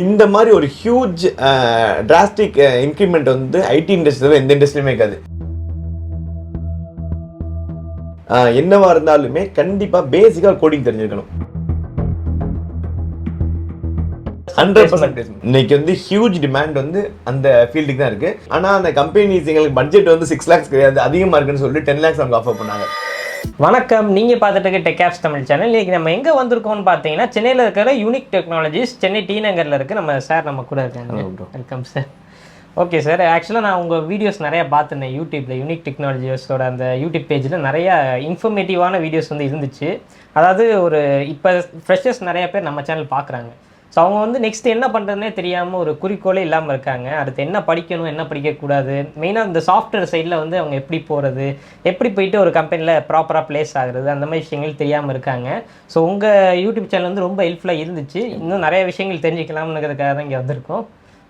இந்த மாதிரி ஒரு ஹியூஜ் டிராஸ்டிக் இன்க்ரிமெண்ட் வந்து ஐடி இண்டஸ்ட்ரியில் எந்த இண்டஸ்ட்ரியுமே இருக்காது. என்னவா இருந்தாலுமே கண்டிப்பாக பேசிக்காக கோடிங் தெரிஞ்சிருக்கணும். 100% இன்னைக்கு வந்து ஹியூஜ் டிமாண்ட் வந்து அந்த ஃபீல்டுக்கு தான் இருக்கு. ஆனால் அந்த கம்பெனிஸ் எங்களுக்கு பட்ஜெட் வந்து 6 lakhs கிடையாது, அதிகமாக இருக்குன்னு சொல்லிட்டு 10 lakhs அவங்க ஆஃபர் பண்ணாங்க. வணக்கம், நீங்கள் பார்த்துட்டு இருக்க டெக் ஆப்ஸ் தமிழ் சேனல். இன்றைக்கி நம்ம எங்கே வந்திருக்கோம்னு பார்த்தீங்கன்னா, சென்னையில் இருக்கிற யூனிக் டெக்னாலஜிஸ், சென்னை டி நகரில் இருக்குது. நம்ம சார் நம்ம கூட இருக்காங்க. Welcome sir. ஓகே சார், ஆக்சுவலாக நான் உங்கள் வீடியோஸ் நிறையா பார்த்துருந்தேன் யூடியூப்பில். யூனிக் டெக்னாலஜிஸோட அந்த யூடியூப் பேஜில் நிறையா இன்ஃபர்மேட்டிவான வீடியோஸ் வந்து இருந்துச்சு. அதாவது ஒரு இப்போ ஃப்ரெஷர்ஸ் நிறையா பேர் நம்ம சேனல் பார்க்குறாங்க. ஸோ அவங்க வந்து நெக்ஸ்ட் என்ன பண்ணுறதுனே தெரியாமல் ஒரு குறிக்கோளே இல்லாமல் இருக்காங்க. அடுத்து என்ன படிக்கணும், என்ன படிக்கக்கூடாது, மெயினாக இந்த சாஃப்ட்வேர் சைடில் வந்து அவங்க எப்படி போகிறது, எப்படி போயிட்டு ஒரு கம்பெனியில் ப்ராப்பராக ப்ளேஸ் ஆகுறது, அந்த மாதிரி விஷயங்கள் தெரியாமல் இருக்காங்க. ஸோ உங்கள் யூடியூப் சேனல் வந்து ரொம்ப ஹெல்ப்ஃபுல்லாக இருந்துச்சு. இன்னும் நிறைய விஷயங்கள் தெரிஞ்சுக்கலாம்னுங்கிறதுக்காக தான் இங்கே வந்திருக்கோம்.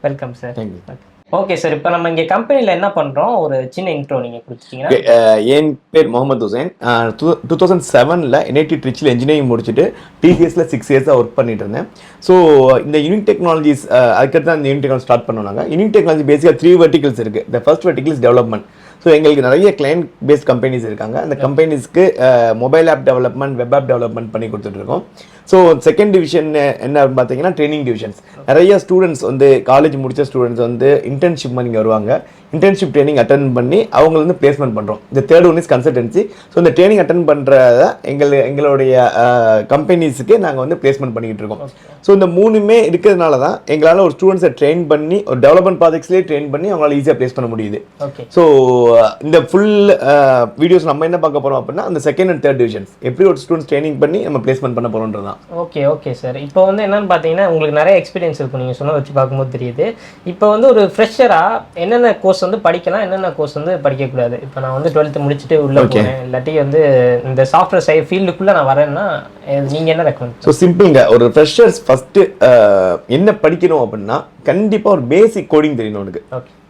Welcome sir. ஓகே சார், இப்போ நம்ம இங்கே கம்பெனியில் என்ன பண்ணுறோம், ஒரு சின்ன இன்ட்ரோ நீங்கள் கொடுத்துட்டீங்கன்னா. என் பேர் முகமது ஹுசைன். 2007 NIT ட்ரிச்சில் இன்ஜினியரிங் முடிச்சுட்டு டிசிஎஸ்ல 6 years ஒர்க் பண்ணிட்டு இருந்தேன். ஸோ இந்த யூனிக் டெக்னாலஜிஸ் அதுக்கடுத்து தான் இந்த யூனிக் டெக்னாலஜி ஸ்டார்ட் பண்ணுவாங்க. யூனிக் டெக்னாலஜி பேசிக்காக 3 verticals இருக்குது. The first vertical is development. So எங்களுக்கு நிறைய கிளைண்ட் பேஸ்ட் கம்பெனிஸ் இருக்காங்க. அந்த கம்பெனிஸ்க்கு mobile app development, web app development பண்ணி கொடுத்துட்ருக்கோம். ஸோ செகண்ட் டிவிஷன் என்ன பார்த்தீங்கன்னா ட்ரைனிங் டிவிஷன்ஸ். நிறைய ஸ்டூடெண்ட்ஸ் வந்து காலேஜ் முடித்த ஸ்டூடெண்ட்ஸ் வந்து இன்டர்ன்ஷிப் மாதிரி வருவாங்க. இன்டர்ன்ஷிப் ட்ரைனிங் அட்டன் பண்ணி அவங்க வந்து பிளேஸ்மெண்ட் பண்ணுறோம். இந்த third one is consultancy. So இந்த ட்ரைனிங் அட்டன் பண்ணுறத எங்களுடைய கம்பெனிஸுக்கு நாங்கள் வந்து பிளேஸ்மெண்ட் பண்ணிக்கிட்டு இருக்கோம். ஸோ இந்த மூணுமே இருக்கிறதுனால தான் எங்களால் ஒரு ஸ்டூடெண்ட்ஸை ட்ரெயின் பண்ணி ஒரு டெவலப்மெண்ட் ப்ராஜெக்ட்ஸ்லேயே ட்ரெயின் பண்ணி அவங்களால ஈஸியாக பிளேஸ் பண்ண முடியுது. ஸோ இந்த ஃபுல் வீடியோஸ் நம்ம என்ன பார்க்க போகிறோம் அப்படின்னா, அந்த செகண்ட் அண்ட் தேர்ட் டிவிஷன்ஸ் எப்படி ஒரு ஸ்டூடெண்ட்ஸ் ட்ரைனிங் பண்ணி நம்ம பிளேஸ்மெண்ட் பண்ண போகிறோன்றது தான். Okay sir. இப்போ வந்து என்னன்னு பார்த்தீங்கன்னா, உங்களுக்கு நிறைய எக்ஸ்பீரியன்ஸ் இருக்கும், நீங்கள் சொன்ன வச்சு பார்க்கும்போது தெரியுது. இப்போ வந்து ஒரு ஃப்ரெஷராக என்னென்ன கோர்ஸ் வந்து படிக்கலாம், என்னென்ன கோர்ஸ் வந்து படிக்கக்கூடாது. இப்போ நான் வந்து 12th முடிச்சுட்டு உள்ளே போகிறேன், இல்லாட்டி வந்து இந்த சாஃப்ட்வேர் சைட் ஃபீல்டுக்குள்ளே நான் வரேன்னா நீங்கள் என்ன ரெக்கமெண்ட்? ஸோ சிம்பிளுங்க, ஒரு ஃப்ரெஷர்ஸ் ஃபஸ்ட்டு என்ன படிக்கணும் அப்படின்னா கண்டிப்பாக ஒரு பேசிக் கோடிங் தெரியணும் உனக்கு.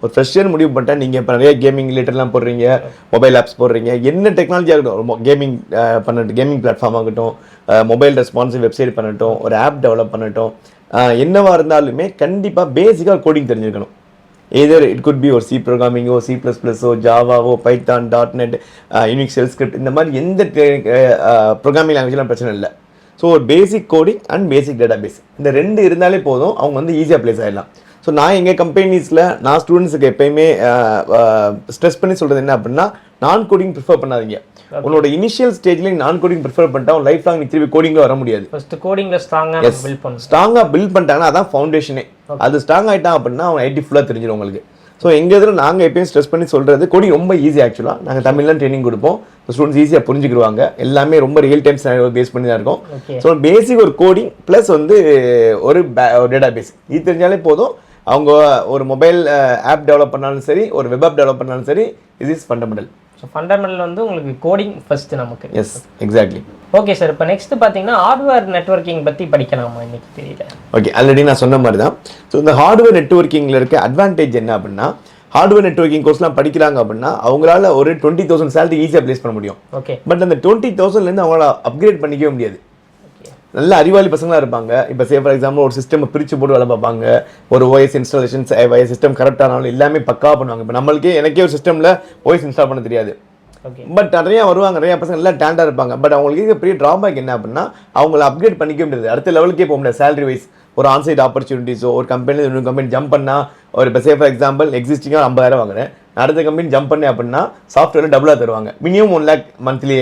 ஒரு ஃப்ரெஷர் முடிவு பண்ணிட்டா நீங்கள் இப்போ நிறைய கேமிங் ரிலேட்டட்லாம் போடுறீங்க, மொபைல் ஆப்ஸ் போடுறீங்க, என்ன டெக்னாலஜியாக இருக்கட்டும், கேமிங் பண்ணட்டும், கேமிங் பிளாட்ஃபார்ம் ஆகட்டும், மொபைல் ரெஸ்பான்சிவ் வெப்சைட் பண்ணட்டும், ஒரு ஆப் டெவலப் பண்ணட்டும், என்னவா இருந்தாலுமே கண்டிப்பாக பேசிக்காக கோடிங் தெரிஞ்சிருக்கணும். எதர் இட் குட் பி ஒரு சி ப்ரோக்ராமிங்கோ, C++ஓ, ஜாவாவோ, Python, .NET, Unix shell script, இந்த மாதிரி எந்த ப்ரோக்ராமிங் லாங்குவேஜ்லாம் பிரச்சனை இல்லை. ஸோ ஒரு basic coding and basic database, இந்த 2 இருந்தாலே போதும், அவங்க வந்து ஈஸியாக ப்ளேஸ் ஆகிடலாம். ஸோ நான் எங்கள் கம்பெனிஸில் நான் ஸ்டூடெண்ட்ஸுக்கு எப்போயுமே ஸ்ட்ரெஸ் பண்ணி சொல்கிறது என்ன அப்படின்னா, நான் கோடிங் ப்ரிஃபர் பண்ணாதீங்க. உன்னோட இனிஷியல் ஸ்டேஜ்ல நான் கோடிங் ப்ரிஃபர் பண்ணிட்டா லைஃப் லாங் நீ திருப்பி கோடிங்ல வர முடியாது. ஃபர்ஸ்ட் கோடிங்ல ஸ்ட்ராங்கா பில்ட் பண்ணிட்டாங்கன்னா அதான் ஃபவுண்டேஷனே. அது ஸ்ட்ராங் ஆயிட்டான் அப்படின்னா அவன் ஐடி ஃபுல்லாக தெரிஞ்சிடும் உங்களுக்கு. ஸோ எங்கள் இதில் நாங்கள் எப்பயும் ஸ்ட்ரெஸ் பண்ணி சொல்கிறது, கோடிங் ரொம்ப ஈஸி. ஆக்சுவலாக நாங்கள் தமிழ்லாம் ட்ரைனிங் கொடுப்போம், ஸ்டூடெண்ட்ஸ் ஈஸியாக புரிஞ்சுக்கிடுவாங்க. எல்லாமே ரொம்ப ரியல் டைம் பேஸ் பண்ணி தான் இருக்கும். ஸோ பேசிக் ஒரு கோடிங் ப்ளஸ் வந்து ஒரு டேட்டா பேஸ் இது தெரிஞ்சாலே போதும். அவங்க ஒரு மொபைல் ஆப் டெவலப் பண்ணாலும் சரி, ஒரு வெப் ஆப் டெவலப் பண்ணாலும் சரி, இது இஸ் ஃபண்டமெண்டல். ஸோ ஃபண்டமெண்டல் வந்து உங்களுக்கு கோடிங் ஃபர்ஸ்ட் நமக்கு. Yes, exactly. ஓகே சார், இப்போ நெக்ஸ்ட் பார்த்தீங்கன்னா ஹார்ட்வேர் நெட்வொர்க்கிங் பற்றி படிக்கலாமா இன்னைக்கு தெரியல. ஓகே, ஆல்ரெடி நான் சொன்ன மாதிரி தான். ஸோ இந்த ஹார்ட்வேர் நெட்வொர்க்கிங்கில் இருக்க அட்வான்டேஜ் என்ன அப்படின்னா, ஹார்ட்வேர் நெட்வொர்க்கிங் கோர்ஸ்லாம் படிக்கிறாங்க அப்படின்னா அவங்களால ஒரு 20,000 சேலரி ஈஸியாக ப்ளேஸ் பண்ண முடியும். ஓகே, பட் அந்த 20,000லேருந்து அவங்களால அப்கிரேட் பண்ணிக்கவே முடியாது. நல்ல அறிவாளி பசங்களாக இருப்பாங்க. இப்போ சே ஃபார் எக்ஸாம்பிள் ஒரு சிஸ்டம் பிரித்து போட்டு வேலை பார்ப்பாங்க. ஒரு OS இன்ஸ்டாலேஷன்ஸ், சிஸ்டம் கரெக்டானாலும் எல்லாமே பக்காவாக பண்ணுவாங்க. இப்போ நம்மளுக்கே எனக்கே ஒரு சிஸ்டமில் OS இன்ஸ்டால் பண்ண தெரியாது. பட் நிறையா வருவாங்க, நிறையா பசங்க எல்லாம் டேலண்டாக இருப்பாங்க. பட் அவங்களுக்கு பெரிய ட்ராபேக் என்ன அப்படின்னா, அவங்கள அப்கிரேட் பண்ணிக்க முடியாது, அடுத்த லெவலுக்கே போக முடியாது. சேலரி வைஸ் ஒரு ஆன்சைட் ஆப்பர்ச்சுனிட்டிஸோ, ஒரு கம்பெனி இன்னொரு கம்பெனி ஜம்ப் பண்ணால், ஒரு இப்போ சே ஃபார் எக்ஸாம்பிள் எக்ஸிஸ்டிங்காக 50,000 வாங்குறேன், அடுத்த கம்பெனி ஜம்ப் பண்ணேன் அப்படின்னா சாஃப்ட்வேரில் டபுளாக தருவாங்க. மினிமம் 1 lakh மந்த்லி,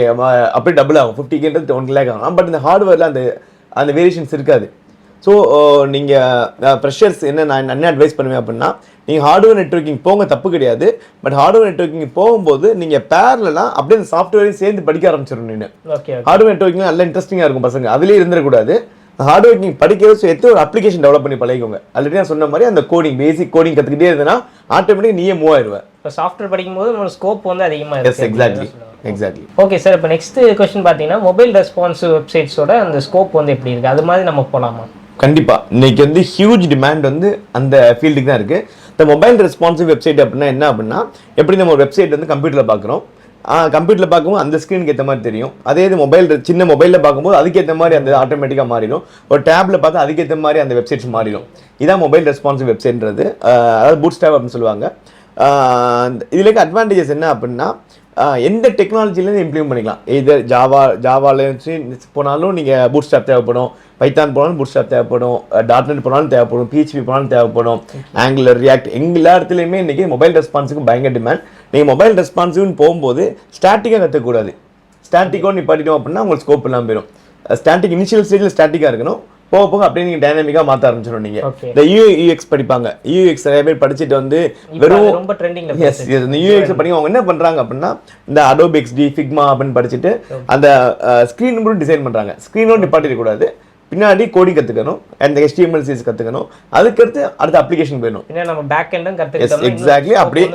அப்படியே டபுள் ஆகும். 50K 1 lakh ஆகும். பட் இந்த ஹார்ட்வேரில் அந்த வேரியேஷன்ஸ் இருக்காது. ஸோ நீங்கள் ஃப்ரெஷர்ஸ் நான் என்ன அட்வைஸ் பண்ணுவேன் அப்படின்னா, நீங்கள் ஹார்ட்வேர் நெட்வொர்க்கிங் போங்க, தப்பு கிடையாது. பட் ஹார்ட்வேர் நெட்வொர்க்கிங் போகும்போது நீங்கள் பேரலாம் அப்படியே அந்த சாஃப்ட்வேரையும் சேர்ந்து படிக்க ஆரம்பிச்சிடணும். நீங்கள் ஹார்ட்வேர் நெட்வொர்க்கிங் நல்லா இன்ட்ரெஸ்டிங்காக இருக்கும் பசங்க, அதுலேயே இருந்துடக்கூடாது. ஹார்ட்வேர்க்கிங் படிக்கிறது சேர்த்து ஒரு அப்ளிகேஷன் டெவலப் பண்ணி பழகிக்கோங்க. ஆல்ரெடி நான் சொன்ன மாதிரி அந்த கோடிங், பேசிக் கோடிங் கற்றுக்கிட்டே இருந்தேன்னா ஆட்டோமேட்டிக் நீயே மூவ் ஆயிடுவேன். இப்போ சாஃப்ட்வேர் படிக்கும்போது நம்ம ஸ்கோப் வந்து அதிகமாக இருக்கு. எக்ஸாக்ட்லி. ஓகே சார், இப்போ நெக்ஸ்ட் கொஸ்டின் பார்த்தீங்கன்னா, மொபைல் ரெஸ்பான்சிவ் வெப்சைட்ஸோட அந்த ஸ்கோப் வந்து எப்படி இருக்குது, அது மாதிரி நம்ம போகலாமா? கண்டிப்பாக இன்னைக்கு வந்து ஹியூஜ் டிமாண்ட் வந்து அந்த ஃபீல்டுக்கு தான் இருக்குது. இந்த மொபைல் ரெஸ்பான்சிவ் வெப்சைட் அப்படின்னா என்ன அப்படின்னா, எப்படி நம்ம ஒரு வெப்சைட் வந்து கம்ப்யூட்டரில் பார்க்குறோம், கம்ப்யூட்டரில் பார்க்கும்போது அந்த ஸ்க்ரீனுக்கு ஏற்ற மாதிரி தெரியும். அதே இது சின்ன மொபைலில் பார்க்கும்போது அதுக்கேற்ற மாதிரி அந்த ஆட்டோமேட்டிக்காக மாறிடும். ஒரு டேப்பில் பார்த்தா அதுக்கேற்ற மாதிரி அந்த வெப்சைட்ஸ் மாறிடும். இதான் மொபைல் ரெஸ்பான்சிவ் வெப்சைட்ன்றது. அதாவது பூட்ஸ்ட்ராப் அப்படின்னு சொல்லுவாங்க. இதுலேக்கு அட்வான்டேஜஸ் என்ன அப்படின்னா எந்த டெக்னாலஜிலேருந்து இம்ப்ளிமெண்ட் பண்ணிக்கலாம். இது ஜாவாலேருந்து போனாலும் நீங்கள் பூட்ஸ்ட்ராப் தேவைப்படும், பைத்தான் போனாலும் பூட்ஸ்ட்ராப் தேவைப்படும், .NET போனாலும் தேவைப்படும், PHP போனாலும் தேவைப்படும், ஆங்குலர், ரியாக்ட், எல்லா இடத்துலையுமே இன்றைக்கி மொபைல் ரெஸ்பான்ஸுக்கு பயங்கர டிமாண்ட். நீங்கள் மொபைல் ரெஸ்பான்சிவ்னு போகும்போது ஸ்டாட்டிக்காக கற்றுக்கூடாது. ஸ்டாட்டிக்கோ நீ படிட்டோம் அப்படின்னா உங்களுக்கு ஸ்கோப் எல்லாம் போயிடும். ஸ்டாட்டிக் இனிஷியல் ஸ்டேஜில் ஸ்டாட்டிக்காக இருக்கணும். போக போக அப்படியே நீங்கள் டைனாமிக்காக மாற்ற ஆரம்பிச்சிடும். நீங்கள் இந்த UX படிப்பாங்க. UX நிறைய பேர் படிச்சுட்டு வந்து வெறும் இந்த UX படிக்க அவங்க என்ன பண்ணுறாங்க அப்படின்னா இந்த Adobe XD, Figma அப்படின்னு படிச்சுட்டு அந்த ஸ்க்ரீன் மட்டும் டிசைன் பண்ணுறாங்க. ஸ்க்ரீனோடு நிப்பாட்டிடக்கூடாது. பின்னாடி கோடிங் கற்றுக்கணும், அந்த HTML CSS கற்றுக்கணும். அதுக்கடுத்து அடுத்த அப்ளிகேஷன் போயிடும். எக்ஸாக்ட்லி. அப்படியே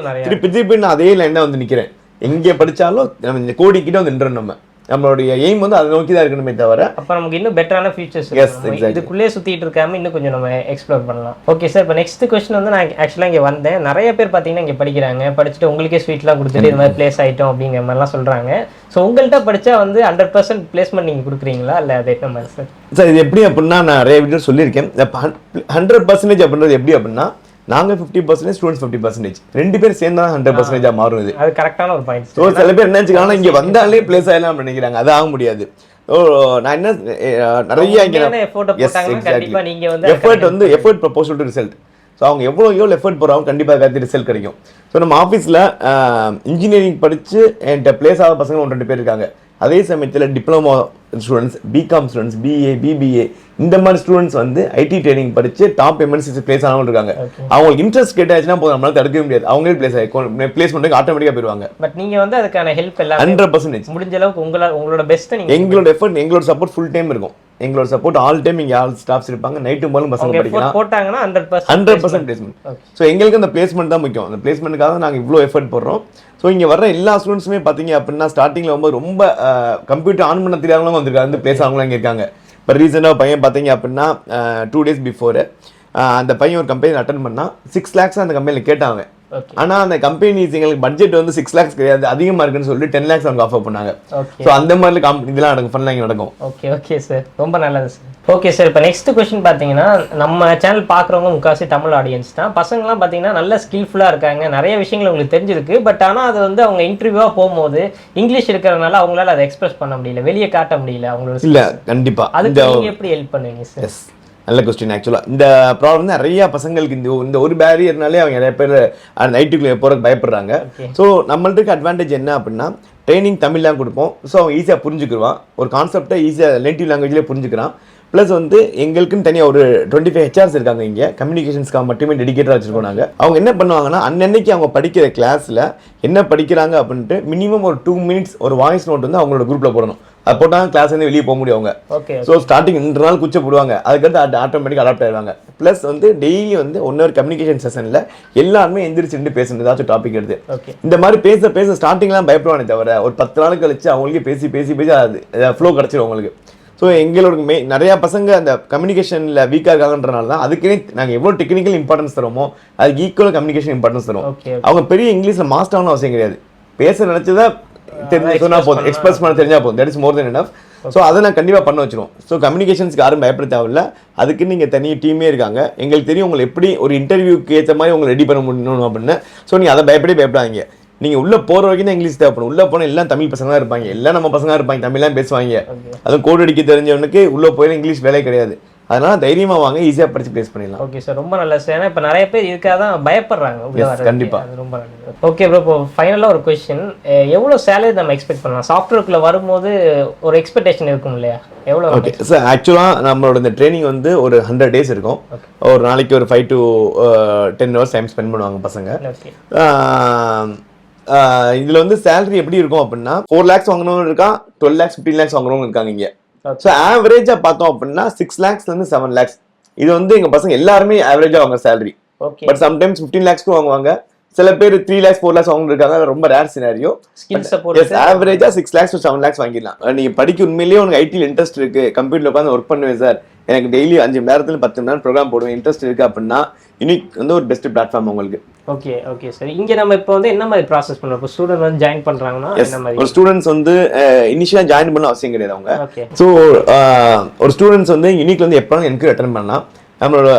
திருப்பி நான் அதே லைன் தான் வந்து நிற்கிறேன். எங்கே படித்தாலும் நம்ம இந்த கோடிக்கிட்ட வந்து நின்றோம். நம்மளுடைய எய்ம் வந்து அதை நோக்கி தான் இருக்கணுமே தவிர அப்போ நமக்கு இன்னும் பெட்டரான ஃபீச்சர்ஸ் இதுக்குள்ளே சுற்றிட்டு இருக்காம இன்னும் கொஞ்சம் நம்ம எக்ஸ்ப்ளோர் பண்ணலாம். ஓகே சார், இப்போ நெக்ஸ்ட் கொஸ்டின் வந்து நான் ஆக்சுவலாக இங்கே வந்தேன். நிறைய பேர் பார்த்தீங்கன்னா இங்கே படிக்கிறாங்க, படிச்சுட்டு உங்களுக்கே ஸ்வீட்லாம் கொடுத்துட்டு இது மாதிரி பிளேஸ் ஆகிட்டோம் அப்படிங்கிற மாதிரிலாம் சொல்கிறாங்க. ஸோ உங்கள்கிட்ட படித்தா வந்து 100% பிளேஸ்மெண்ட் நீங்கள் கொடுக்குறீங்களா இல்லை அது என்ன மாதிரி சார்? சார் இது எப்படி அப்படின்னா நான் நிறைய வீடியோ சொல்லியிருக்கேன். 100% அப்படின்றது எப்படி அப்படின்னா நாங்கள் 50%, ஸ்டூடெண்ட்ஸ் 50%, ரெண்டு பேரும் சேர்ந்தா 100% மாறும். இது அது கரெக்டான ஒரு பாயிண்ட். ஸோ சில பேர் என்ன வச்சுக்காங்கன்னா இங்கே வந்தாலே பிளேஸ் ஆகலாம் நினைக்கிறாங்க. அது ஆக முடியாது. ஸோ நான் என்ன நிறைய effort proposal to result. So அவங்க எவ்வளோ எஃபர்ட் போடுறாங்க கண்டிப்பாக கருத்து ரிசல்ட் கிடைக்கும். ஸோ நம்ம ஆஃபீஸில் இன்ஜினியரிங் படித்து என்கிட்ட பிளேஸ் ஆகாத பசங்க 1-2 பேர் இருக்காங்க. அதே சமயத்தில் diploma students, BCom students, BA, BBA இந்த மாதிரி ஸ்டூடெண்ட்ஸ் வந்து ஐடி ட்ரைனிங் படித்து டாப் MNCs பிளேஸ் ஆனவங்க இருக்காங்க. அவங்களுக்கு இன்ட்ரெஸ்ட் கேட்டாச்சுன்னா போதும், நம்மளால தடுக்கவே முடியாது. அவங்களே பிளேஸ்மெண்ட்டுக்கு ஆட்டோமேட்டிக்காக போயிடுவாங்க. பட் நீங்கள் வந்து அதுக்கான ஹெல்ப் எல்லாம் 100% முடிஞ்ச அளவுக்கு உங்களோட பெஸ்ட்டை எங்களோட எஃபர்ட், எங்களோட சப்போர்ட் ஃபுல் டைம் இருக்கும். எங்களோட சப்போர்ட் ஆல் டைம். இங்கே ஆல் ஸ்டாஃப்ஸ் இருப்பாங்க. நைட்டு போலும் பசங்க படிக்கலாம். போட்டாங்கன்னா 100% பிளேஸ்மெண்ட். ஸோ எங்களுக்கு அந்த பிளேஸ்மெண்ட் தான் முக்கியம். அந்த பிளேஸ்மெண்ட்டுக்காக நாங்கள் இவ்வளோ எஃபர்ட் போடுறோம். ஸோ இங்கே வர எல்லா ஸ்டூடெண்ட்ஸுமே பார்த்தீங்க அப்படின்னா ஸ்டார்டிங்கில் ரொம்ப கம்ப்யூட்டர் ஆன் பண்ண தெரியாதவங்களும் வந்திருக்காங்க. வந்து பிளேஸ் ஆகலாம் இங்கே இருக்காங்க. இப்போ ரீசெண்டாக பையன் பார்த்தீங்க அப்படின்னா 2 days பிஃபோர் அந்த பையன் ஒரு கம்பெனி அட்டன் பண்ணால் 6 lakhs அந்த கம்பெனியில் கேட்டாங்க. ஆனால் அந்த கம்பெனிஸ் எங்களுக்கு பட்ஜெட் வந்து 6 lakhs கிடையாது, அதிகமாக இருக்குன்னு சொல்லிட்டு 10 lakhs அவங்க ஆஃபர் பண்ணாங்க. ஸோ அந்த மாதிரி இதெல்லாம் நடக்கும், ஃபன்லாம் இங்கே நடக்கும். ஓகே சார், ரொம்ப நல்லது சார். ஓகே சார், இப்போ நெக்ஸ்ட் கொஸ்டின் பார்த்தீங்கன்னா நம்ம சேனல் பார்க்குறவங்க முக்காசி தமிழ் ஆடியன்ஸ் தான். பசங்களாம் பார்த்தீங்கன்னா நல்ல ஸ்கில்ஃபுல்லாக இருக்காங்க, நிறைய விஷயங்கள் உங்களுக்கு தெரிஞ்சிருக்கு. பட் ஆனால் அது வந்து அவங்க இன்டர்வியூவாக போகும்போது இங்கிலீஷ் இருக்கிறதுனால அவங்களால அதை எக்ஸ்பிரஸ் பண்ண முடியல, வெளியே காட்ட முடியல அவங்களோட. இல்லை கண்டிப்பாக அதுக்கு நீங்கள் எப்படி ஹெல்ப் பண்ணுவீங்க சார்? எஸ், நல்ல கொஸ்டின். ஆக்சுவலாக இந்த ப்ராப்ளம் தான் நிறைய பசங்களுக்கு இந்த ஒரு பேரியர்னாலே அவங்க நிறைய பேர் நைட்டுக்குள்ளே போகிறதுக்கு பயப்படுறாங்க. ஸோ நம்மளுக்கு அட்வான்டேஜ் என்ன அப்படின்னா ட்ரைனிங் தமிழ்லாம் கொடுப்போம். ஸோ அவங்க ஈஸியாக புரிஞ்சுக்குருவான், ஒரு கான்செப்டை ஈஸியாக நேட்டிவ் லாங்குவேஜ்லேயே புரிஞ்சுக்கிறான். ப்ளஸ் வந்து எங்களுக்குன்னு தனியாக ஒரு 25 HRs இருக்காங்க இங்கே, கம்யூனிகேஷன்ஸ்க்காக மட்டுமே டெடிகேட்டடாக வச்சுருக்கோம் நாங்கள். அவங்க என்ன பண்ணுவாங்கன்னா அன்னன்னைக்கு அவங்க படிக்கிற கிளாஸில் என்ன படிக்கிறாங்க அப்படின்ட்டு மினிமம் ஒரு 2 minutes ஒரு வாய்ஸ் நோட் வந்து அவங்களோட குரூப்பில் போடணும். அது போட்டாங்க கிளாஸ் வந்து வெளியே போக முடியும் அவங்க. ஸோ ஸ்டார்டிங் 2 நாள் குச்ச போடுவாங்க, அதுக்கடுத்து ஆட்டோமேட்டிக் அடாப்ட் ஆயிடுவாங்க. ப்ளஸ் வந்து டெய்லி வந்து 1 hour கம்யூனிகேஷன் செஷனில் எல்லாருமே எந்திரிச்சு பேசணும், ஏதாச்சும் டாபிக் எடுத்து. இந்த மாதிரி பேச ஸ்டார்டிங்லாம் பயப்படுவானே தவிர ஒரு 10 நாள் கழிச்சு அவங்களுக்கே பேசி அது ஃப்ளோ கிடச்சிடும் அவங்களுக்கு. ஸோ எங்களோட நிறையா பசங்க அந்த கம்யூனிகேஷனில் வீக்காக இருக்காங்கன்றனால தான் அதுக்குன்னே நாங்கள் எவ்வளோ டெக்னிக்கல் இம்பார்ட்டன்ஸ் தரோமோ அதுக்கு ஈக்குவலாக கம்யூனிகேஷன் இம்பார்ட்டன்ஸ் தரும். அவங்க பெரிய இங்கிலீஷில் மாஸ்டர் ஆகணும் அவசியம் கிடையாது, பேச நினச்சதா தெரிஞ்சா போதும், எக்ஸ்பிரஸ் பண்ண தெரிஞ்சா போதும், that is more then enough. So அதை நான் கண்டிப்பாக பண்ண வச்சிருவோம். ஸோ கம்யூனிகேஷன்ஸ்க்கு யாரும் பயப்பட தேவையில்ல, அதுக்கு நீங்கள் தனி டீமே இருக்காங்க. எங்களுக்கு தெரியும் உங்களை எப்படி ஒரு இன்டர்வியூக்கு ஏற்ற மாதிரி உங்களை ரெடி பண்ண முடியணும் அப்படின்னு. ஸோ நீங்கள் அதை பயப்படாதீங்க. நீங்கள் உள்ளே போகிற வரைக்கும் தான் இங்கிலீஷ் தேவைப்படும். உள்ளே போனால் எல்லாம் தமிழ் பசங்க தான் இருப்பாங்க, எல்லாம் நம்ம பசங்க இருப்பாங்க, தமிழ்லாம் பேசுவாங்க. அதுவும் கோட் அடிக்க தெரிஞ்சவனுக்கு உள்ளே போயிடும் இங்கிலீஷ் வேலை கிடையாது. அதனால தைரியமாக வாங்க, ஈஸியாக படிச்சு பிளேஸ் பண்ணிடலாம். ஓகே சார், ரொம்ப நல்லது சார். ஏன்னா இப்போ நிறைய பேர் இதுக்காக தான் பயப்படுறாங்க. கண்டிப்பாக, அது ரொம்ப நல்லது. ஓகே ப்ரோ, இப்போ ஃபைனலாக ஒரு கொஸ்டின், எவ்வளோ சேலரி நம்ம எக்ஸ்பெக்ட் பண்ணலாம்? சாஃப்ட்வேர்க்குள்ளே வரும்போது ஒரு எக்ஸ்பெக்டேஷன் இருக்கும் இல்லையா, எவ்வளோ? ஓகே சார், ஆக்சுவலாக நம்மளோட இந்த ட்ரைனிங் வந்து ஒரு 100 days இருக்கும். ஒரு நாளைக்கு ஒரு 5 to 10 hours டைம் ஸ்பெண்ட் பண்ணுவாங்க பசங்க. இதில் வந்து சேலரி எப்படி இருக்கும் அப்படின்னா 4 lakhs வாங்கணும்னு இருக்கான், 12 lakhs 15 lakhs வாங்குறவங்க இருக்காங்க இங்கே. ஸோ ஆவரேஜாக பார்த்தோம் அப்படின்னா 6 lakhsலேருந்து 7 lakhs. இது வந்து எங்கள் பசங்க எல்லாருமே ஆவரேஜாக வாங்க சேலரி. பட் சம்டைம்ஸ் 15 lakhsக்கும் வாங்குவாங்க, சில பேர் 3 lakhs 4 lakhs வாங்க இருக்காங்க, ரொம்ப ரேர் சினாரியோ. ஆவரேஜாக 6 lakhs to 7 lakhs வாங்கிடலாம். நீங்கள் படிக்க உண்மையிலேயே உனக்கு ஐடியில் இன்ட்ரெஸ்ட் இருக்குது, கம்ப்யூட்டரில் உட்காந்து ஒர்க் பண்ணுவேன் சார், எனக்கு டெய்லி 5 மணி நேரத்தில் 10 மணி நேரம் ப்ரோக்ராம் போடுவேன், இன்ட்ரெஸ்ட் இருக்குது அப்படின்னா யூனிக் வந்து ஒரு பெஸ்ட் பிளாட்ஃபார்ம் உங்களுக்கு. Okay okay sir. இங்கே நம்ம இப்போ வந்து என்ன மாதிரி ப்ராசஸ் பண்ணுறோம்? இப்போ ஸ்டூடெண்ட் வந்து ஜாயின் பண்ணுறாங்கன்னா என்ன மாதிரி? ஒரு ஸ்டூடெண்ட்ஸ் வந்து இனிஷியலாக ஜாயின் பண்ண அவசியம் கிடையாது அவங்க. ஓகே. ஸோ ஒரு ஸ்டூடெண்ட்ஸ் வந்து யூனிக்ல வந்து எப்போ என்கொயரி அட்டன் பண்ணலாம். நம்மளோட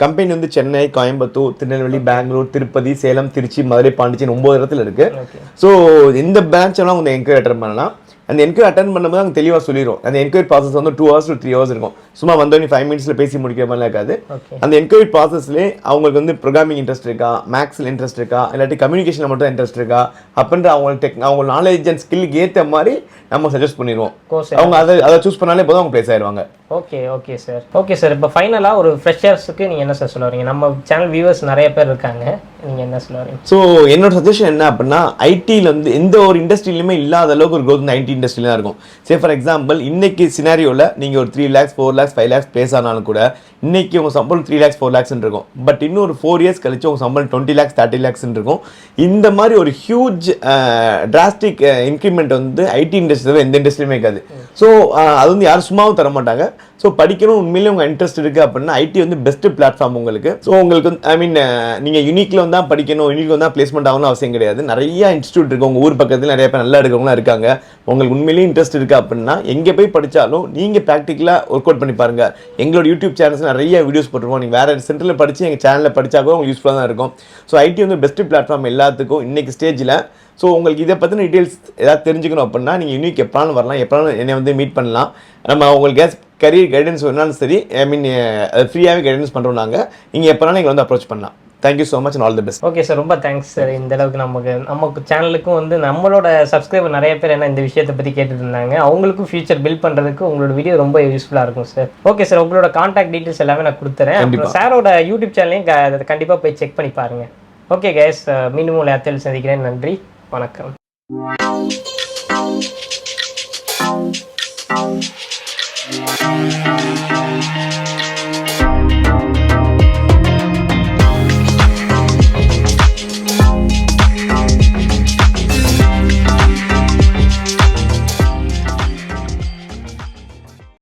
கம்பெனி வந்து சென்னை, கோயம்புத்தூர், திருநெல்வேலி, பெங்களூர், திருப்பதி, சேலம், திருச்சி, மதுரை, பாண்டிச்சேரி 9 இடத்துல இருக்கு. ஸோ இந்த பிரான்ச் எல்லாம் வந்து என்கொயரி அட்டன் பண்ணலாம். அந்த என்கொயரி அட்டன் பண்ணும்போது அங்கே தெளிவாக சொல்லிடும். அந்த என்கொயரி ப்ராசஸ் வந்து 2 hours to 3 hours இருக்கும். சும்மா வந்தோடனே 5 minutes பேசி முடிக்கிற மாதிரிலாம் இருக்காது. அந்த என்கொயரி ப்ராசஸ்லேயே அவங்களுக்கு வந்து ப்ரோக்ராமிங் இன்ட்ரெஸ்ட் இருக்கா, மேக்ஸில் இன்ட்ரெஸ்ட் இருக்கா, இல்லாட்டி கம்யூனிகேஷனில் மட்டும் இன்ட்ரெஸ்ட் இருக்கா அப்படின்ற அவங்க நாலேஜ் அண்ட் ஸ்கில்லுக்கு ஏற்ற மாதிரி நம்ம சஜஸ்ட் பண்ணிடுவோம். அவங்க அதை சூஸ் பண்ணாலே போதும், அவங்க பிளேஸ் ஆயிடுவாங்க. Okay okay sir. Okay sir. இப்போ ஃபைனலாக ஒரு ஃப்ரெஷர்ஸுக்கு நீங்கள் என்ன சார் சொல்ல வரீங்க? நம்ம சேனல் வியூவர்ஸ் நிறைய பேர் இருக்காங்க, நீங்கள் என்ன சொல்ல வரீங்க? ஸோ என்னோட சஜஷன் என்ன அப்படின்னா, ஐடியில் வந்து எந்த ஒரு இண்டஸ்ட்ரியிலுமே இல்லாத அளவுக்கு ஒரு growth ஐடி இண்டஸ்ட்ரியில் தான் இருக்கும். சே ஃபார் எக்ஸாம்பிள் இன்னைக்கு சினாரியோவில் நீங்கள் ஒரு 3 lakhs 4 lakhs 5 lakhs பேஸ் ஆனாலும் கூட இன்னைக்கு உங்கள் சம்பளம் 3 lakhs 4 lakhs இருக்கும். பட் இன்னும் ஒரு 4 years கழிச்சு உங்கள் சம்பளம் 20 lakhs 30 lakhs இருக்கும். இந்த மாதிரி ஒரு ஹியூஜ் டிராஸ்டிக் இன்க்ரிமெண்ட் வந்து ஐடி இண்டஸ்ட்ரியில் எந்த இண்டஸ்ட்ரியுமே இருக்காது. ஸோ அது வந்து யாரும் சும்மாவும் தர மாட்டாங்க. ஸோ படிக்கணும் உண்மையிலேயே உங்கள் இன்ட்ரெஸ்ட் இருக்குது அப்படின்னா ஐடி வந்து பெஸ்ட் பிளாட்ஃபார்ம் உங்களுக்கு. ஸோ உங்களுக்கு வந்து ஐ மீன் நீங்கள் யூனிக்ல வந்து தான் படிக்கணும், யூனிக்ல வந்து தான் பிளேஸ்மெண்ட் ஆகணும் அவசியம் கிடையாது. நிறைய இன்ஸ்டியூட் இருக்குது உங்கள் ஊர் பக்கத்தில், நிறைய பேர் நல்லா இருக்கவங்களாம் இருக்காங்க. உங்களுக்கு உண்மையிலேயே இன்ட்ரெஸ்ட் இருக்குது அப்படின்னா எங்கே போய் படித்தாலும் நீங்கள் ப்ராக்டிக்கலாக ஒர்க் அவுட் பண்ணி பாருங்கள். எங்களோட யூடியூப் சேனல்ஸ் நிறைய வீடியோஸ் போட்டுருவோம். நீங்கள் வேறு சென்டரில் படித்து எங்கள் சேனலில் படித்தா கூட உங்களுக்கு யூஸ்ஃபுல்லாக தான் இருக்கும். ஸோ ஐடி வந்து பெஸ்ட் பிளாட்ஃபார்ம் எல்லாத்துக்கும் இன்னைக்கு ஸ்டேஜில். ஸோ உங்களுக்கு இதை பற்றின டீட்டெயில்ஸ் ஏதாவது தெரிஞ்சுக்கணும் அப்படின்னா நீங்கள் யூனிக் எப்போனாலும் வரலாம், எப்போனாலும் என்னை வந்து மீட் பண்ணலாம். நம்ம உங்களுக்கு கரியர் கைடன்ஸ் வேணாலும் சரி, ஐ மீன் ஃப்ரீயாகவே கைடன்ஸ் பண்ணுறோம் நாங்கள். நீங்கள் எப்போனாலும் எங்களை வந்து அப்ரோச் பண்ணலாம். Thank you so much and all the best. Okay sir, ரொம்ப தேங்க்ஸ் சார். இந்த அளவுக்கு நமக்கு சேனலுக்கும் வந்து நம்மளோட சப்ஸ்கிரைபர் நிறைய பேர் என்ன இந்த விஷயத்தை பற்றி கேட்டுட்டு இருந்தாங்க. அவங்களுக்கும் ஃபியூச்சர் பில்ட் பண்ணுறதுக்கு உங்களோட வீடியோ ரொம்ப யூஸ்ஃபுல்லாக இருக்கும் சார். ஓகே சார், உங்களோட கான்டாக்ட் டீட்டெயில்ஸ் எல்லாமே நான் கொடுத்துறேன். சாரோட யூடியூப் சேனலையும் கண்டிப்பாக போய் செக் பண்ணி பாருங்கள். ஓகே கைஸ், மீண்டும் உங்களை அத்தையில் சந்திக்கிறேன். நன்றி, வணக்கம். Thank you.